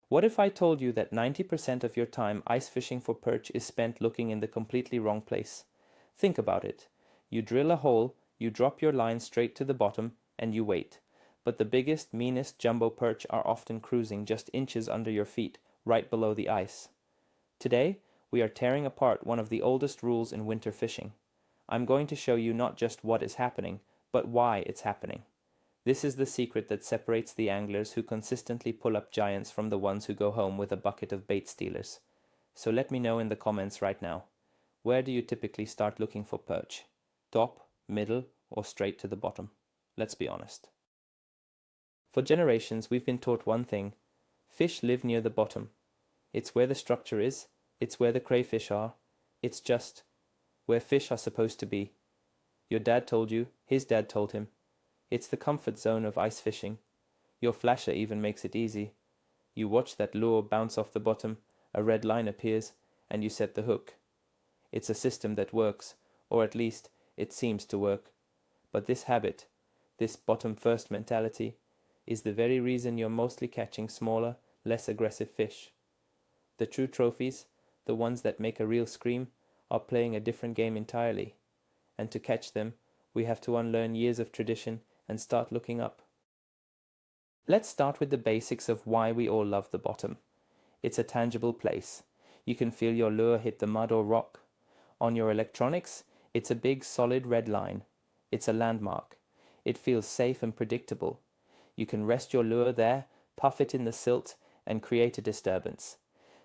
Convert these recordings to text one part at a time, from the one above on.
What if I told you that 90% of your time ice fishing for perch is spent looking in the completely wrong place? Think about it. You drill a hole, you drop your line straight to the bottom, and you wait. But the biggest, meanest jumbo perch are often cruising just inches under your feet, right below the ice. Today, we are tearing apart one of the oldest rules in winter fishing. I'm going to show you not just what is happening, but why it's happening. This is the secret that separates the anglers who consistently pull up giants from the ones who go home with a bucket of bait stealers. So let me know in the comments right now. Where do you typically start looking for perch? Top, middle, or straight to the bottom? Let's be honest. For generations, we've been taught one thing. Fish live near the bottom. It's where the structure is, it's where the crayfish are, it's just where fish are supposed to be. Your dad told you, his dad told him. It's the comfort zone of ice fishing. Your flasher even makes it easy. You watch that lure bounce off the bottom, a red line appears, and you set the hook. It's a system that works, or at least it seems to work. But this habit, this bottom-first mentality, is the very reason you're mostly catching smaller, less aggressive fish. The true trophies, the ones that make a real scream, are playing a different game entirely. And to catch them, we have to unlearn years of tradition and start looking up. Let's start with the basics of why we all love the bottom. It's a tangible place. You can feel your lure hit the mud or rock. On your electronics, it's a big solid red line. It's a landmark. It feels safe and predictable. You can rest your lure there, puff it in the silt, and create a disturbance.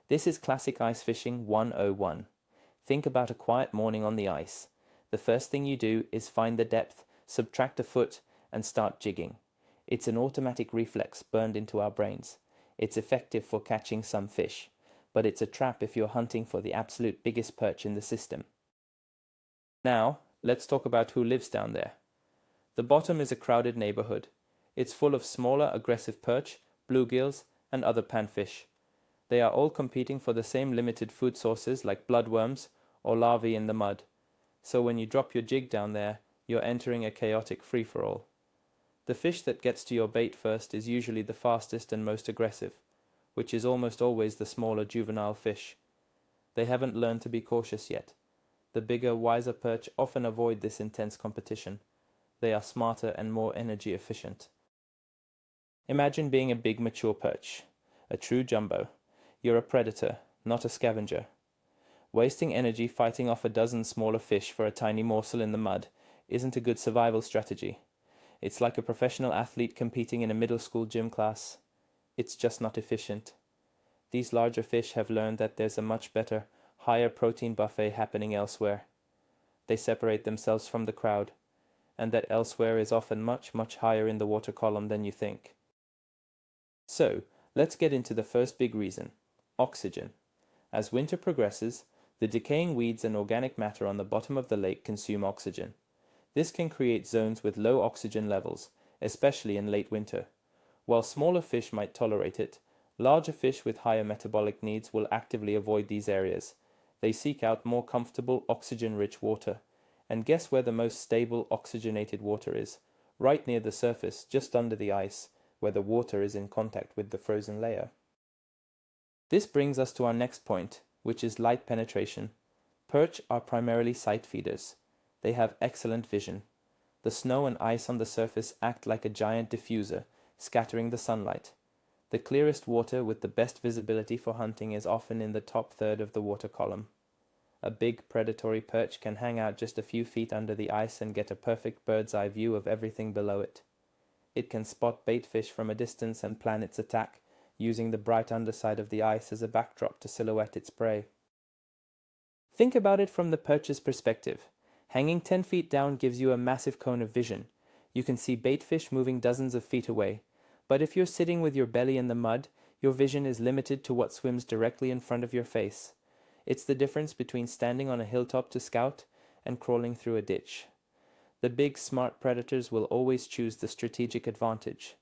This is classic ice fishing 101. Think about a quiet morning on the ice. The first thing you do is find the depth, subtract a foot, and start jigging. It's an automatic reflex burned into our brains. It's effective for catching some fish, but it's a trap if you're hunting for the absolute biggest perch in the system. Now, let's talk about who lives down there. The bottom is a crowded neighborhood. It's full of smaller, aggressive perch, bluegills, and other panfish. They are all competing for the same limited food sources like bloodworms or larvae in the mud. So when you drop your jig down there, you're entering a chaotic free-for-all. The fish that gets to your bait first is usually the fastest and most aggressive, which is almost always the smaller juvenile fish. They haven't learned to be cautious yet. The bigger, wiser perch often avoid this intense competition. They are smarter and more energy efficient. Imagine being a big mature perch, a true jumbo. You're a predator, not a scavenger. Wasting energy fighting off a dozen smaller fish for a tiny morsel in the mud isn't a good survival strategy. It's like a professional athlete competing in a middle school gym class. It's just not efficient. These larger fish have learned that there's a much better, higher protein buffet happening elsewhere. They separate themselves from the crowd, and that elsewhere is often much, much higher in the water column than you think. So, let's get into the first big reason: oxygen. As winter progresses, the decaying weeds and organic matter on the bottom of the lake consume oxygen. This can create zones with low oxygen levels, especially in late winter. While smaller fish might tolerate it, larger fish with higher metabolic needs will actively avoid these areas. They seek out more comfortable, oxygen-rich water. And guess where the most stable, oxygenated water is? Right near the surface, just under the ice, where the water is in contact with the frozen layer. This brings us to our next point, which is light penetration. Perch are primarily sight feeders. They have excellent vision. The snow and ice on the surface act like a giant diffuser, scattering the sunlight. The clearest water with the best visibility for hunting is often in the top third of the water column. A big predatory perch can hang out just a few feet under the ice and get a perfect bird's eye view of everything below it. It can spot bait fish from a distance and plan its attack, using the bright underside of the ice as a backdrop to silhouette its prey. Think about it from the perch's perspective. Hanging 10 feet down gives you a massive cone of vision. You can see bait fish moving dozens of feet away. But if you're sitting with your belly in the mud, your vision is limited to what swims directly in front of your face. It's the difference between standing on a hilltop to scout and crawling through a ditch. The big, smart predators will always choose the strategic advantage.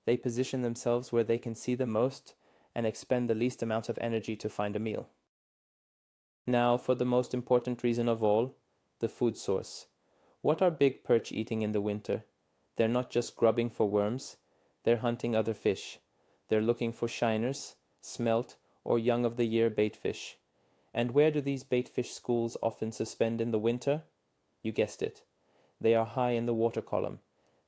They position themselves where they can see the most and expend the least amount of energy to find a meal. Now, for the most important reason of all, the food source. What are big perch eating in the winter? They're not just grubbing for worms, they're hunting other fish. They're looking for shiners, smelt, or young of the year baitfish. And where do these baitfish schools often suspend in the winter? You guessed it. They are high in the water column.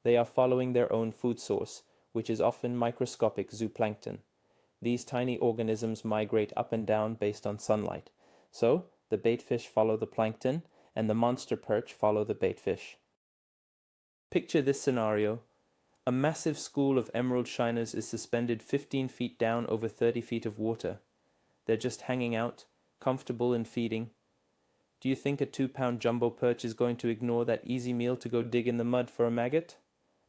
They are following their own food source, which is often microscopic zooplankton. These tiny organisms migrate up and down based on sunlight. So, the baitfish follow the plankton, and the monster perch follow the baitfish. Picture this scenario. A massive school of emerald shiners is suspended 15 feet down over 30 feet of water. They're just hanging out, comfortable and feeding. Do you think a 2-pound jumbo perch is going to ignore that easy meal to go dig in the mud for a maggot?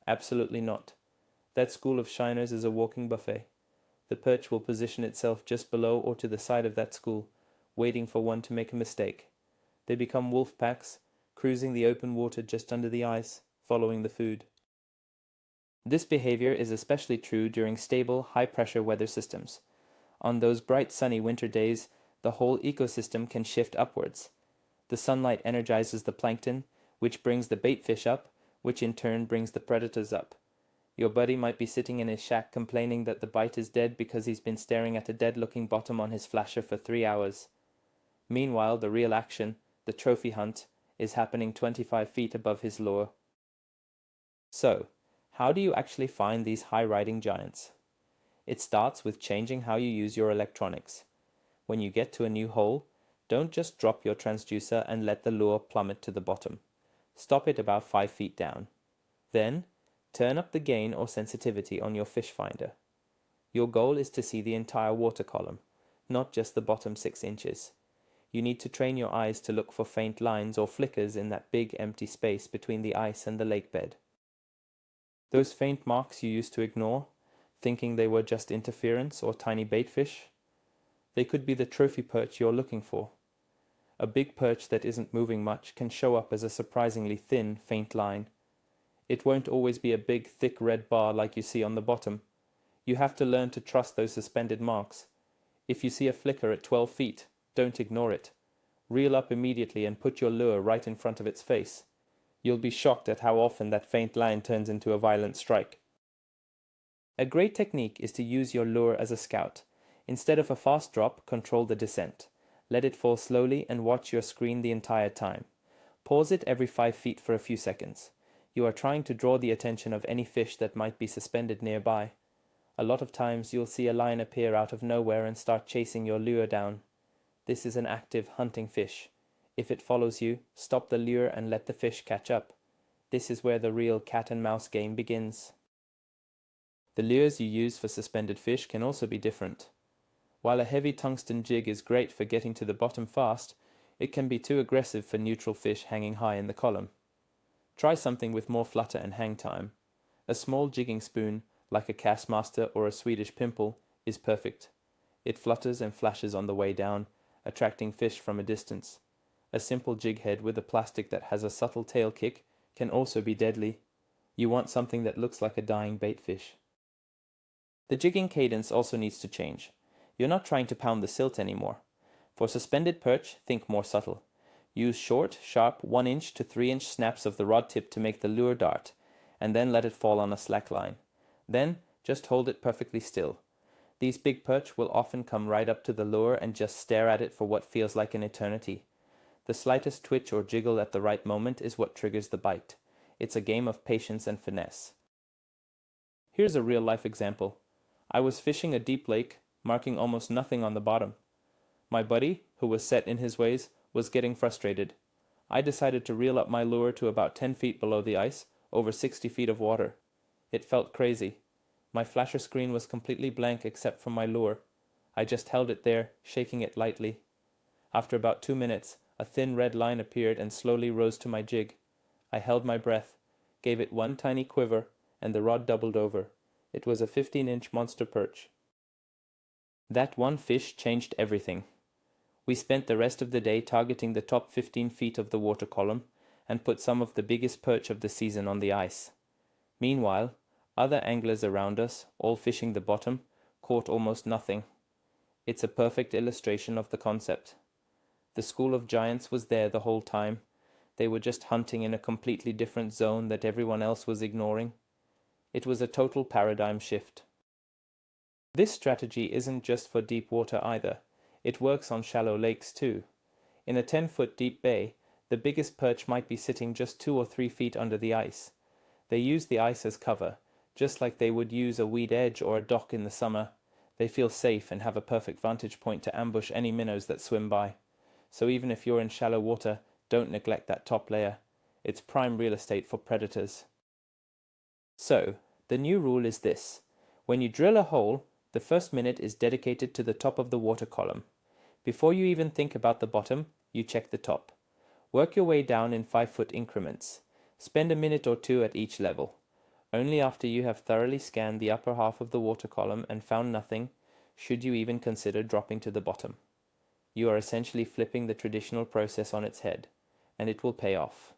Absolutely not. That school of shiners is a walking buffet. The perch will position itself just below or to the side of that school, waiting for one to make a mistake. They become wolf packs, cruising the open water just under the ice, following the food. This behavior is especially true during stable, high-pressure weather systems. On those bright sunny winter days, the whole ecosystem can shift upwards. The sunlight energizes the plankton, which brings the baitfish up, which in turn brings the predators up. Your buddy might be sitting in his shack complaining that the bite is dead because he's been staring at a dead-looking bottom on his flasher for 3 hours. Meanwhile, the real action, the trophy hunt, is happening 25 feet above his lure. So, how do you actually find these high-riding giants? It starts with changing how you use your electronics. When you get to a new hole, don't just drop your transducer and let the lure plummet to the bottom. Stop it about 5 feet down. Then, turn up the gain or sensitivity on your fish finder. Your goal is to see the entire water column, not just the bottom 6 inches. You need to train your eyes to look for faint lines or flickers in that big empty space between the ice and the lake bed. Those faint marks you used to ignore, thinking they were just interference or tiny baitfish, they could be the trophy perch you're looking for. A big perch that isn't moving much can show up as a surprisingly thin, faint line. It won't always be a big, thick red bar like you see on the bottom. You have to learn to trust those suspended marks. If you see a flicker at 12 feet, don't ignore it. Reel up immediately and put your lure right in front of its face. You'll be shocked at how often that faint line turns into a violent strike. A great technique is to use your lure as a scout. Instead of a fast drop, control the descent. Let it fall slowly and watch your screen the entire time. Pause it every 5 feet for a few seconds. You are trying to draw the attention of any fish that might be suspended nearby. A lot of times you'll see a line appear out of nowhere and start chasing your lure down. This is an active hunting fish. If it follows you, stop the lure and let the fish catch up. This is where the real cat and mouse game begins. The lures you use for suspended fish can also be different. While a heavy tungsten jig is great for getting to the bottom fast, it can be too aggressive for neutral fish hanging high in the column. Try something with more flutter and hang time. A small jigging spoon, like a Castmaster or a Swedish pimple, is perfect. It flutters and flashes on the way down, attracting fish from a distance. A simple jig head with a plastic that has a subtle tail kick can also be deadly. You want something that looks like a dying baitfish. The jigging cadence also needs to change. You're not trying to pound the silt anymore. For suspended perch, think more subtle. Use short, sharp 1-inch to 3-inch snaps of the rod tip to make the lure dart, and then let it fall on a slack line. Then, just hold it perfectly still. These big perch will often come right up to the lure and just stare at it for what feels like an eternity. The slightest twitch or jiggle at the right moment is what triggers the bite. It's a game of patience and finesse. Here's a real-life example. I was fishing a deep lake, marking almost nothing on the bottom. My buddy, who was set in his ways, was getting frustrated. I decided to reel up my lure to about 10 feet below the ice, over 60 feet of water. It felt crazy. My flasher screen was completely blank except for my lure. I just held it there, shaking it lightly. After about 2 minutes, a thin red line appeared and slowly rose to my jig. I held my breath, gave it one tiny quiver, and the rod doubled over. It was a 15-inch monster perch. That one fish changed everything. We spent the rest of the day targeting the top 15 feet of the water column and put some of the biggest perch of the season on the ice. Meanwhile, other anglers around us, all fishing the bottom, caught almost nothing. It's a perfect illustration of the concept. The school of giants was there the whole time. They were just hunting in a completely different zone that everyone else was ignoring. It was a total paradigm shift. This strategy isn't just for deep water either. It works on shallow lakes too. In a 10-foot deep bay, the biggest perch might be sitting just 2 or 3 feet under the ice. They use the ice as cover, just like they would use a weed edge or a dock in the summer. They feel safe and have a perfect vantage point to ambush any minnows that swim by. So even if you're in shallow water, don't neglect that top layer. It's prime real estate for predators. So, the new rule is this. When you drill a hole, the first minute is dedicated to the top of the water column. Before you even think about the bottom, you check the top. Work your way down in 5-foot increments. Spend a minute or two at each level. Only after you have thoroughly scanned the upper half of the water column and found nothing, should you even consider dropping to the bottom. You are essentially flipping the traditional process on its head, and it will pay off.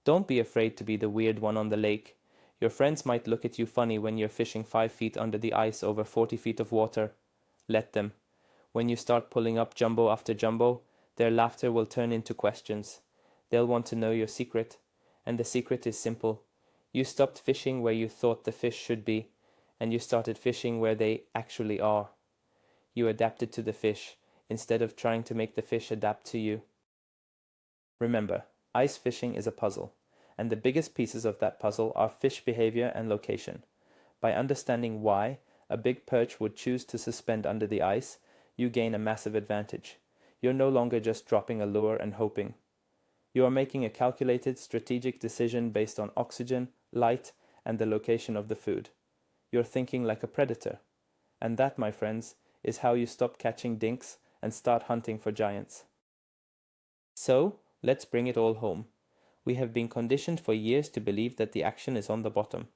Don't be afraid to be the weird one on the lake. Your friends might look at you funny when you're fishing 5 feet under the ice over 40 feet of water. Let them. When you start pulling up jumbo after jumbo, their laughter will turn into questions. They'll want to know your secret, and the secret is simple. You stopped fishing where you thought the fish should be, and you started fishing where they actually are. You adapted to the fish, instead of trying to make the fish adapt to you. Remember, ice fishing is a puzzle, and the biggest pieces of that puzzle are fish behavior and location. By understanding why a big perch would choose to suspend under the ice, you gain a massive advantage. You're no longer just dropping a lure and hoping. You are making a calculated, strategic decision based on oxygen, light, and the location of the food. You're thinking like a predator. And that, my friends, is how you stop catching dinks and start hunting for giants. So, let's bring it all home. We have been conditioned for years to believe that the action is on the bottom.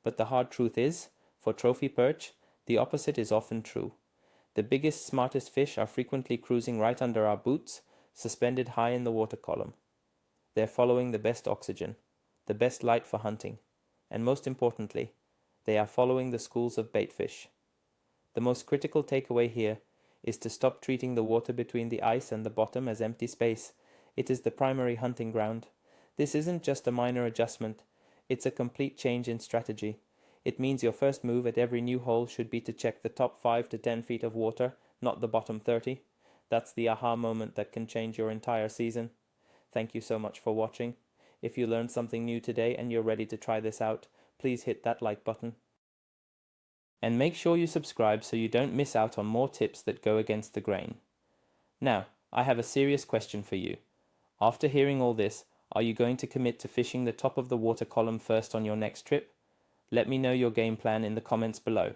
But the hard truth is, for trophy perch, the opposite is often true. The biggest, smartest fish are frequently cruising right under our boots, suspended high in the water column. They're following the best oxygen, the best light for hunting, and most importantly, they are following the schools of baitfish. The most critical takeaway here is to stop treating the water between the ice and the bottom as empty space. It is the primary hunting ground. This isn't just a minor adjustment, it's a complete change in strategy. It means your first move at every new hole should be to check the top 5 to 10 feet of water, not the bottom 30. That's the aha moment that can change your entire season. Thank you so much for watching. If you learned something new today and you're ready to try this out, please hit that like button. And make sure you subscribe so you don't miss out on more tips that go against the grain. Now, I have a serious question for you. After hearing all this, are you going to commit to fishing the top of the water column first on your next trip? Let me know your game plan in the comments below.